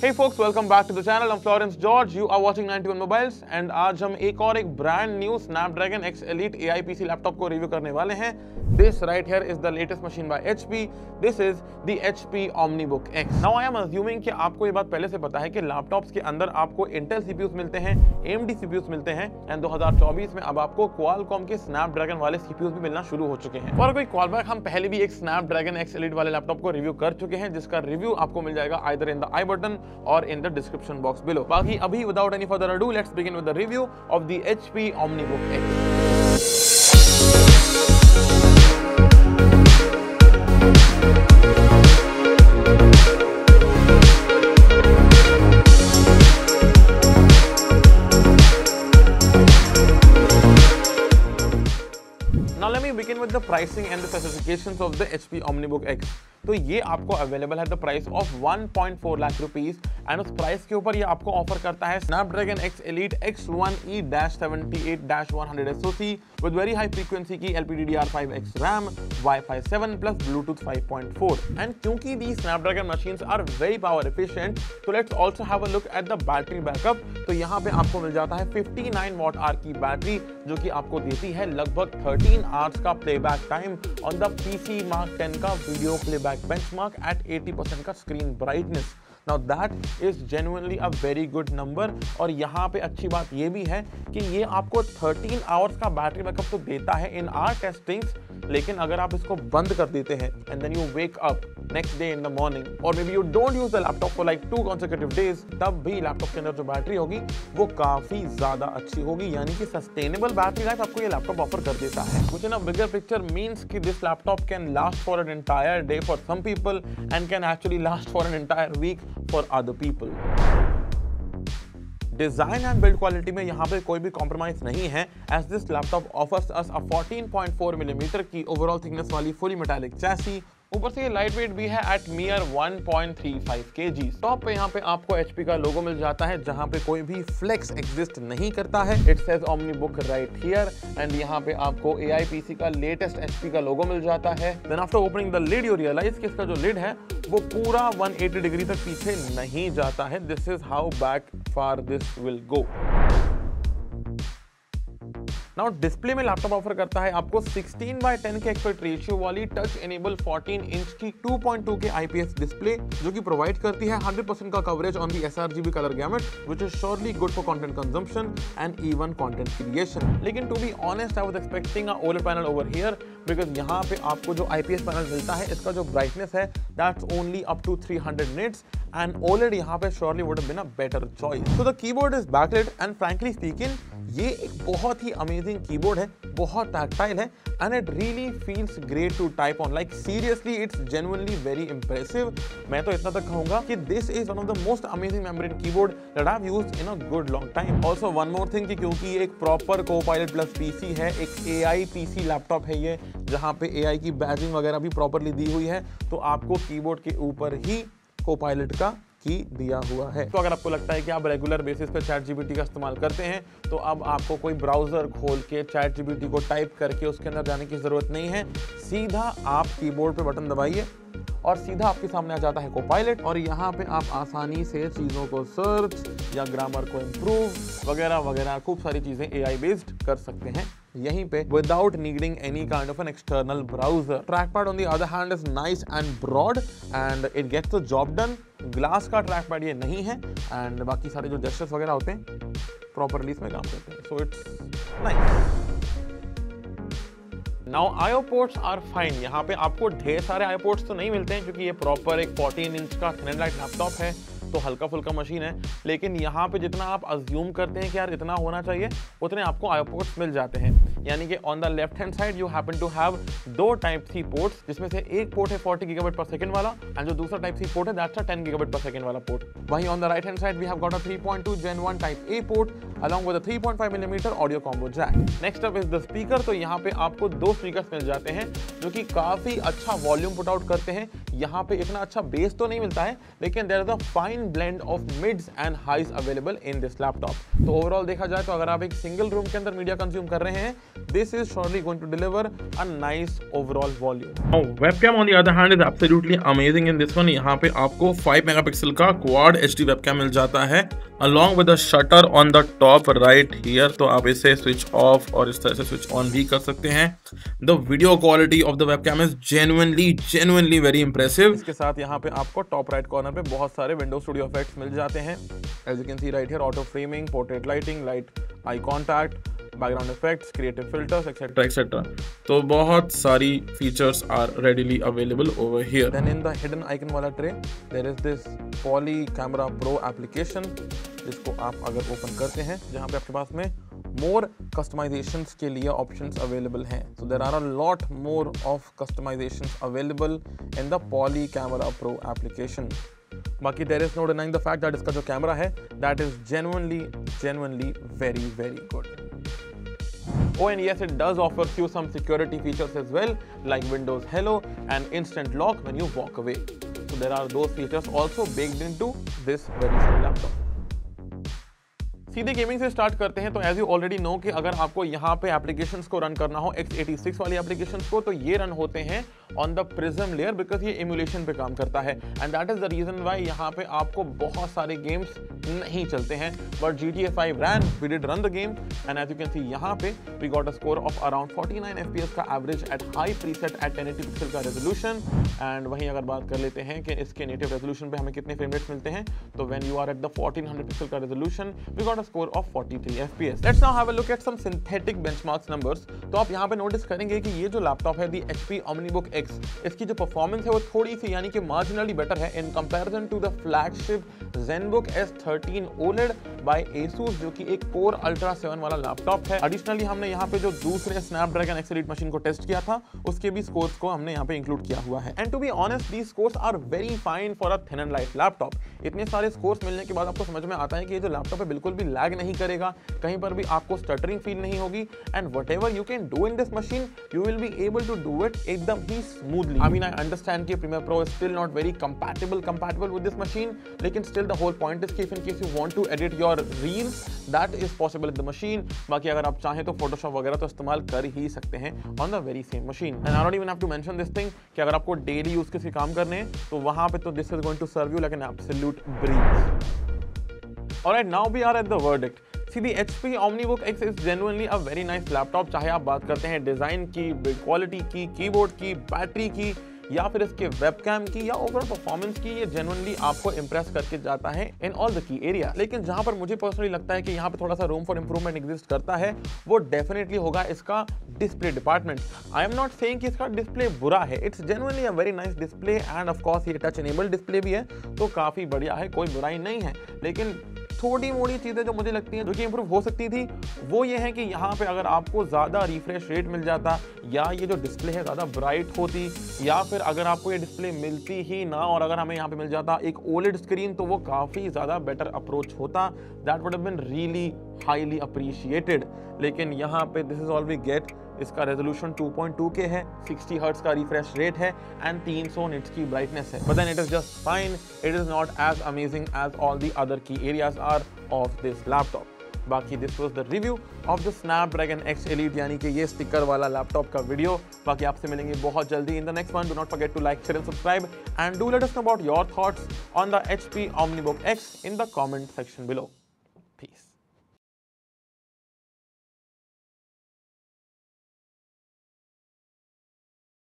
Hey folks, welcome back to the channel. I'm Florence George. You are watching 91 Mobiles and आज हम एक brand new Snapdragon X Elite AI PC laptop को review करने वाले हैं. This right here is the latest machine by HP. This is the HP OmniBook X. Now I am assuming कि आपको ये बात पहले से पता है कि लैपटॉप्स के अंदर आपको Intel CPUs मिलते हैं, AMD CPUs मिलते हैं एंड 2024 में अब आपको Qualcomm के Snapdragon वाले CPUs भी मिलना शुरू हो चुके हैं. और कोई कॉलबैक, हम पहले भी एक Snapdragon X Elite वाले लैपटॉप को रिव्यू कर चुके हैं जिसका रिव्यू आपको मिल जाएगा either in the I button or in the description box below. बाकी अभी without any further ado, let's begin with the review of the HP OmniBook X. Now let me begin with the pricing and the specifications of the HP OmniBook X. तो ये आपको available है the price of 1.4 lakh rupees and उस price के ऊपर ये आपको offer करता है Snapdragon X Elite X1E-78-100 SoC with very high frequency की LPDDR5X RAM, Wi-Fi 7 plus Bluetooth 5.4. And क्योंकि दी Snapdragon machines are very power efficient, तो let's also have a look at the battery backup. तो यहाँ पे आपको मिल जाता है 59 वॉट आवर की बैटरी जो कि आपको देती है लगभग 13 आवर्स का playback time on the PC Mark 10 का वीडियो प्लेबैक benchmark at 80% का screen brightness. Now that is genuinely a very good number. और यहाँ पे अच्छी बात ये भी है कि ये आपको 13 आवर्स का बैटरी बैकअप तो देता है इन आवर टेस्टिंग्स, लेकिन अगर आप इसको बंद कर देते हैं and then you wake up next day in the morning और maybe you don't use the laptop for like 2 consecutive days, तब भी लैपटॉप के अंदर जो बैटरी होगी वो काफी ज्यादा अच्छी होगी. यानी कि सस्टेनेबल बैटरी लाइफ आपको ये लैपटॉप ऑफर कर देता है, which in a bigger picture means कि this laptop can last for an entire day for some people and can actually last for an entire week for other people. Design and build quality में यहाँ पे कोई भी compromise नहीं है, as this laptop offers us a 14.4 millimetre की overall thickness वाली fully metallic chassis. ऊपर से ये लाइट वेट भी है एट मियर 1.35 kg. टॉप पे यहाँ पे आपको HP का लोगो मिल जाता है जहाँ पे कोई भी फ्लेक्स एग्जिस्ट नहीं करता है. It says OmniBook right here and यहाँ पे आपको AI PC का लेटेस्ट HP का लोगो मिल जाता है. Then after opening the lid you realise कि इसका जो लिड है वो पूरा 180 डिग्री तक पीछे नहीं जाता है. This is how back far this will go. Now display में लैपटॉप ऑफर करता है आपको 16:10 के एस्पेक्ट रेशियो वाली टच एनेबल 14 इंच की 2.2 के IPS डिस्प्ले जो कि प्रोवाइड करती है 100% का coverage on the sRGB colour gamut which is surely good for content consumption and even content creation. लेकिन to be honest I was expecting a OLED panel over here because यहाँ पे आपको जो IPS पैनल मिलता है इसका जो brightness है that's only up to 300 nits and OLED यहाँ पे surely would have been a better choice. So the keyboard is backlit and frankly speaking ये एक बहुत ही अमेजिंग कीबोर्ड है, बहुत टैक्टाइल है and it really feels great to type on. Like seriously it's genuinely very impressive. मैं तो इतना तक कहूंगा कि this is one of the most amazing membrane keyboard that I have used in a good long time. Also one more thing कि क्योंकि ये एक प्रॉपर Copilot प्लस PC है, एक AI PC लैपटॉप है ये जहां पे AI की बैजिंग वगैरह भी प्रॉपरली दी हुई है, तो आपको कीबोर्ड के ऊपर ही Copilot का की दिया हुआ है. तो अगर आपको लगता है कि आप रेगुलर बेसिस पे ChatGPT का इस्तेमाल करते हैं तो अब आपको कोई ब्राउजर खोल के ChatGPT को टाइप करके उसके अंदर जाने की जरूरत नहीं है. सीधा आप कीबोर्ड पे बटन दबाइए और सीधा आपके सामने आ जाता है Copilot और यहाँ पे आप आसानी से चीज़ों को सर्च या ग्रामर को इम्प्रूव वगैरह वगैरह खूब सारी चीज़ें AI बेस्ड कर सकते हैं यहीं पे without needing any kind of an external browser. Trackpad on the other hand is nice and broad and it gets the job done. Glass का ट्रैकपैड ये नहीं है एंड बाकी सारे जो जेस्चर्स वगैरह होते हैं प्रॉपरली इसमें काम करते हैं. So it's nice. Now IO ports are fine. यहाँ पे आपको ढेर सारे IO पोर्ट्स तो नहीं मिलते हैं क्योंकि ये प्रॉपर एक 14 इंच का थिन एंड लाइट लैपटॉप है, तो हल्का फुल्का मशीन है. लेकिन यहाँ पे जितना आप अज्यूम करते हैं कि यार इतना होना चाहिए उतने आपको IO पोर्ट्स मिल जाते हैं. यानी कि on the left hand side you happen to have 2 Type-C ports जिसमें से एक पोर्ट है 40 गीगाबाइट पर सेकंड वाला एंड जो दूसरा Type-C पोर्ट है that's a 10 gigabyte per second वाला पोर्ट. वहीं on the right hand side we have got a 3.2 Gen 1 Type-A port along with a 3.5 mm audio combo jack. Next up is the speaker. तो यहाँ पे आपको 2 speakers मिल जाते हैं जो कि काफी अच्छा वॉल्यूम पुट आउट करते हैं. यहाँ पे इतना अच्छा बेस तो नहीं मिलता है लेकिन there is a fine blend of mids and highs available in this laptop. तो ओवरऑल देखा जाए तो अगर आप एक सिंगल रूम के अंदर मीडिया कंज्यूम कर रहे हैं this is surely going to deliver a nice overall volume. Now, webcam on the other hand is absolutely amazing in this one. यहाँ पे आपको 5 मेगापिक्सल का क्वाड HD webcam मिल जाता है along with a shutter on the top right here. तो आप इसे switch off और इस तरह से switch on भी कर सकते हैं. The video quality of the webcam is genuinely very impressive. इसके साथ यहाँ पे आपको top right corner पे बहुत सारे Windows Studio effects मिल जाते हैं. As you can see right here, auto framing, portrait lighting, light eye contact, background effects, creative filters, etc. तो बहुत सारी features are readily available over here. Then in the hidden icon वाला tray, there is this Poly Camera Pro application, जिसको आप अगर open करते हैं, जहाँ पे आपके पास में more customizations के लिए options available हैं. So there are a lot more of customizations available in the Poly Camera Pro application. बाकी there is no denying the fact that इसका जो कैमरा है that is genuinely very good. Oh, and yes, it does offer you some security features as well, like Windows Hello and instant lock when you walk away. So there are those features also baked into this very same laptop. सीधे gaming से start करते हैं. तो as you already know कि अगर आपको यहाँ पे एप्लीकेशंस को रन करना हो x86 वाली एप्लीकेशंस को, तो ये रन होते हैं on the prism layer because ये एमुलेशन पे काम करता है. And that is the reason why यहाँ पे आपको बहुत सारे गेम्स नहीं चलते हैं. But GTA 5 ran, we did run the game, and as you can see यहाँ पे we got a score of around 49 FPS का average at high preset at 1080 pixel का रेजोल्यूशन. एंड वहीं अगर बात कर लेते हैं कि इसके नेटिव रेजोल्यूशन पे हमें कितने फ्रेम रेट्स मिलते हैं, तो when you are at the 1400 pixel का resolution we got score of 43 FPS. Let's now have a look at some synthetic benchmarks numbers. तो आप यहाँ पे नोटिस करेंगे कि ये जो लैपटॉप है the HP OmniBook X, इसकी जो परफॉर्मेंस है वो थोड़ी सी यानी कि मार्जिनली बेटर है in comparison to the flagship ZenBook S13 OLED बाय Asus, जो कि एक Core Ultra 7 वाला लैपटॉप है. एडिशनली हमने यहाँ पे जो दूसरे Snapdragon X Elite मशीन को टेस्ट किया था, उसके भी स्कोर्स को हमने यहाँ पे इंक्लूड किया हुआ है. And to be honest, these scores are very fine for a thin and light laptop. इतने सारे स्कोर्स मिलने के बाद आपको समझ में आता है कि ये जो लैपटॉप है बिल्कुल भी लैग नहीं करेगा, कहीं पर भी आपको स्टटरिंग फील नहीं होगी. And whatever you can do in this machine, you will be able to do it एकदम ही smoothly. I mean, I understand कि Premiere Pro is still not very compatible with this machine, लेकिन still the whole point is कि if in case you want to edit your reels, that is possible with the machine. बाकी अगर आप चाहें तो Photoshop वगैरह तो इस्तेमाल कर ही सकते हैं on the very same machine. And I don't even have to mention this thing कि अगर आपको daily use के काम करने हैं, तो वहाँ पे तो this is going to serve you like an absolute breeze. Alright, now we are at the verdict. See, the HP OmniBook X is genuinely a very nice laptop. चाहे आप बात करते हैं डिजाइन की, बिल्ड क्वालिटी की, keyboard की, battery की, या फिर इसके वेबकैम की, या ओवरऑल परफॉर्मेंस की, ये जेन्युइनली आपको इंप्रेस करके जाता है in all the key area. लेकिन जहां पर मुझे पर्सनली लगता है कि यहाँ पे थोड़ा सा रूम फॉर इंप्रूवमेंट एग्जिस्ट करता है, वो डेफिनेटली होगा इसका display department. I am not saying कि इसका डिस्प्ले बुरा है, it's genuinely a very nice display. End of course ये टच इनेबल्ड डिस्प्ले भी है, तो काफी बढ़िया है, कोई बुराई नहीं है. लेकिन थोड़ी मोड़ी चीज़ें जो मुझे लगती हैं जो कि इंप्रूव हो सकती थी, वो ये है कि यहाँ पे अगर आपको ज़्यादा रिफ्रेश रेट मिल जाता, या ये जो डिस्प्ले है ज़्यादा ब्राइट होती, या फिर अगर आपको ये डिस्प्ले मिलती ही ना और अगर हमें यहाँ पे मिल जाता एक OLED स्क्रीन, तो वो काफ़ी ज़्यादा बेटर अप्रोच होता. That would have been really highly appreciated. लेकिन यहाँ पे this is all we get. इसका रेजोल्यूशन 2.2K है, 60 हर्ट्ज का रिफ्रेश रेट है एंड 300 निट्स की ब्राइटनेस है. But then it is just fine. It is not as amazing as all the other key areas are of this laptop. बाकी this was the review of the Snapdragon X Elite, यानी कि ये sticker वाला laptop का video. बाकी आपसे मिलेंगे बहुत जल्दी in the next one. Do not forget to like, share and subscribe, and do let us know about your thoughts on the HP OmniBook X in the comment section below.